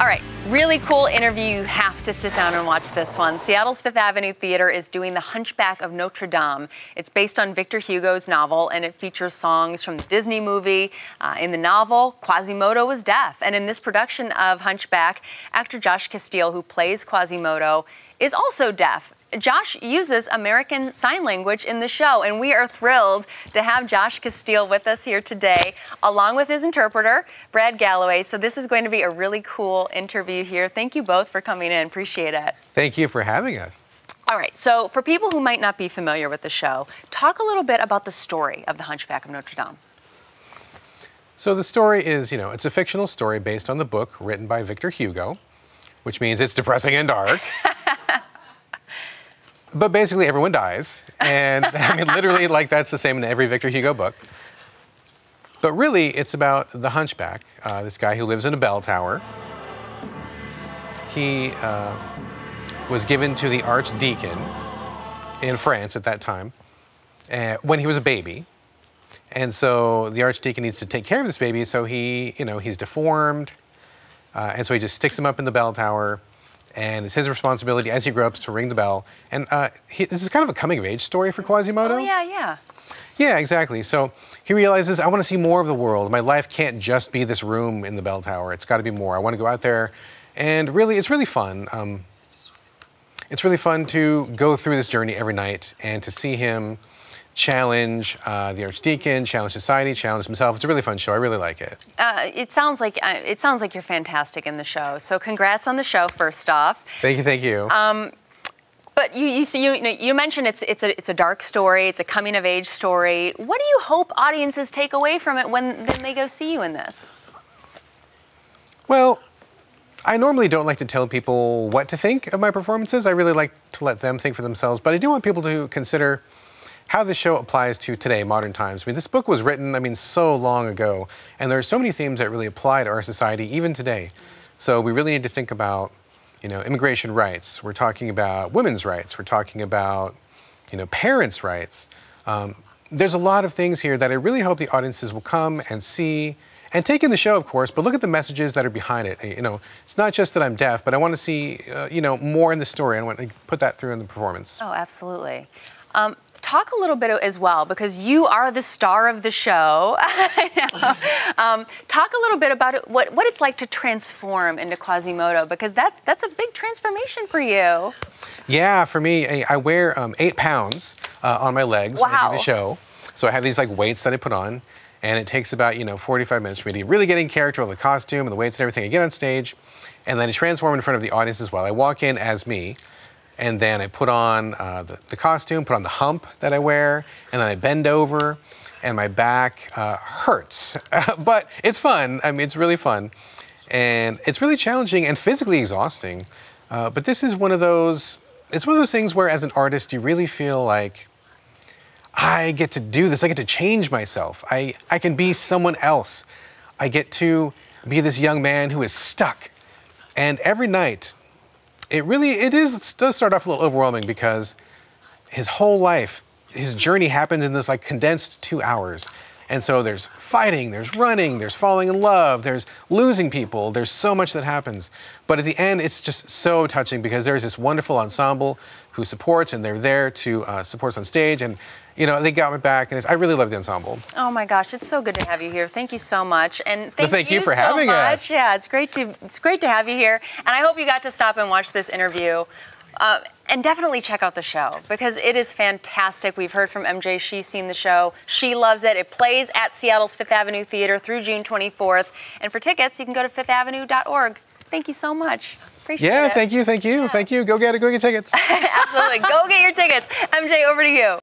All right, really cool interview. You have to sit down and watch this one. Seattle's Fifth Avenue Theater is doing The Hunchback of Notre Dame. It's based on Victor Hugo's novel, and it features songs from the Disney movie. In the novel, Quasimodo was deaf. And in this production of Hunchback, actor Josh Castile, who plays Quasimodo, is also deaf. Josh uses American Sign Language in the show, and we are thrilled to have Josh Castile with us here today, along with his interpreter, Brad Galloway. So this is going to be a really cool interview here. Thank you both for coming in. Appreciate it. Thank you for having us. All right, so for people who might not be familiar with the show, talk a little bit about the story of The Hunchback of Notre Dame. So the story is, it's a fictional story based on the book written by Victor Hugo, which means it's depressing and dark. But basically, everyone dies. And I mean, literally, that's the same in every Victor Hugo book. But really, it's about the Hunchback, this guy who lives in a bell tower. He was given to the archdeacon in France at that time when he was a baby. And so the archdeacon needs to take care of this baby, so he's deformed. And so he just sticks him up in the bell tower. And it's his responsibility as he grows up to ring the bell. And this is kind of a coming-of-age story for Quasimodo. Oh, yeah. Yeah, exactly. So he realizes, I want to see more of the world. My life can't just be this room in the bell tower. It's got to be more. I want to go out there. And really, it's really fun. It's really fun to go through this journey every night and to see him challenge the archdeacon, challenge society, challenge himself. It's a really fun show. I really like it. It sounds like you're fantastic in the show. So congrats on the show, first off. Thank you, thank you. But you mentioned it's a dark story. It's a coming of age story. What do you hope audiences take away from it when they go see you in this? Well, I normally don't like to tell people what to think of my performances. I really like to let them think for themselves. But I do want people to consider how the show applies to today, modern times. I mean, this book was written, so long ago, and there are so many themes that really apply to our society, even today. So we really need to think about, immigration rights. We're talking about women's rights. We're talking about, parents' rights. There's a lot of things here that I really hope the audiences will come and see and take in the show, of course, but look at the messages that are behind it. It's not just that I'm deaf, but I want to see, more in the story. I want to put that through in the performance. Oh, absolutely. Talk a little bit as well, because you are the star of the show. Talk a little bit about what it's like to transform into Quasimodo, because that's a big transformation for you. Yeah, for me, I wear 8 pounds on my legs when I do the show. So I have these weights that I put on, and it takes about 45 minutes for me to really get in character of the costume and the weights and everything. I get on stage, and then I transform in front of the audience as well. I walk in as me. And then I put on the costume, put on the hump that I wear, and then I bend over, and my back hurts. But it's fun. It's really fun. And it's really challenging and physically exhausting. But this is one of those things where, as an artist, you really feel like, I get to do this. I get to change myself. I can be someone else. I get to be this young man who is stuck. And every night, it does start off a little overwhelming, because his whole life, his journey happens in this condensed 2 hours. And so there's fighting, there's running, there's falling in love, there's losing people, there's so much that happens. But at the end, it's just so touching, because there's this wonderful ensemble who supports, and they're there to support us on stage. And they got my back, and I really love the ensemble. Oh my gosh, it's so good to have you here. Thank you so much, and thank you for having us. Yeah, it's great to have you here, and I hope you got to stop and watch this interview. And definitely check out the show, because it is fantastic. We've heard from MJ. She's seen the show. She loves it. It plays at Seattle's Fifth Avenue Theater through June 24th. And for tickets, you can go to fifthavenue.org. Thank you so much. Appreciate it. Yeah, thank you. Go get it. Go get tickets. Absolutely. Go get your tickets. MJ, over to you.